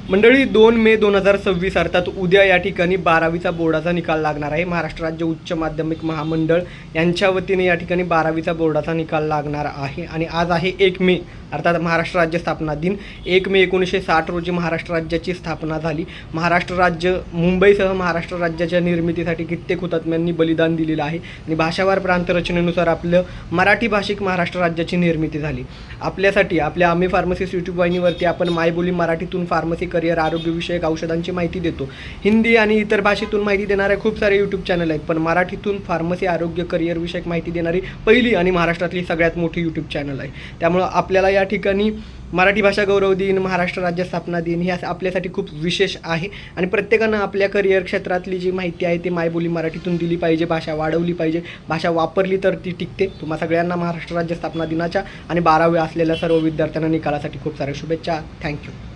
मंडळी 2 मे 2026 अर्थात उद्या या ठिकाणी 12वीचा बोर्डाचा निकाल लागणार आहे। महाराष्ट्र राज्य उच्च माध्यमिक महामंडळ यांच्या वतीने या ठिकाणी 12वीचा बोर्डाचा निकाल लागणार आहे आणि आज आहे 1 मे अर्थात महाराष्ट्र राज्य स्थापना दिन। 1 मे 1960 रोजी महाराष्ट्र राज्याची स्थापना झाली। महाराष्ट्र राज्य मुंबईसह महाराष्ट्र राज्याच्या निर्मितीसाठी कित्येक हुतात्म्यांनी बलिदान दिलेलं आहे आणि भाषावार प्रांत रचनेनुसार आपलं मराठी भाषिक महाराष्ट्र राज्याची निर्मिती झाली। आपल्यासाठी आपल्या आम्ही फार्मसिस्ट यूट्यूब वाहिनीवरती आपण मायबोली मराठीतून फार्मसी करिअर आरोग्यविषयक औषधांची माहिती देतो। हिंदी आणि इतर भाषेतून माहिती देणारे खूप सारे यूट्यूब चॅनल आहेत, पण मराठीतून फार्मसी आरोग्य करिअर विषयक माहिती देणारी पहिली आणि महाराष्ट्रातली सगळ्यात मोठी यूट्यूब चॅनल आहे। त्यामुळे आपल्याला या ठिकाणी मराठी भाषा गौरव दिन, महाराष्ट्र राज्य स्थापना दिन हे आपल्यासाठी खूप विशेष आहे आणि प्रत्येकानं आपल्या करिअर क्षेत्रातली जी माहिती आहे ती मायबोली मराठीतून दिली पाहिजे, भाषा वाढवली पाहिजे, भाषा वापरली तर ती टिकते। तुम्हा सगळ्यांना महाराष्ट्र राज्य स्थापना दिनाच्या आणि 12वी असलेल्या सर्व विद्यार्थ्यांना निकालासाठी खूप साऱ्या शुभेच्छा। थँक्यू।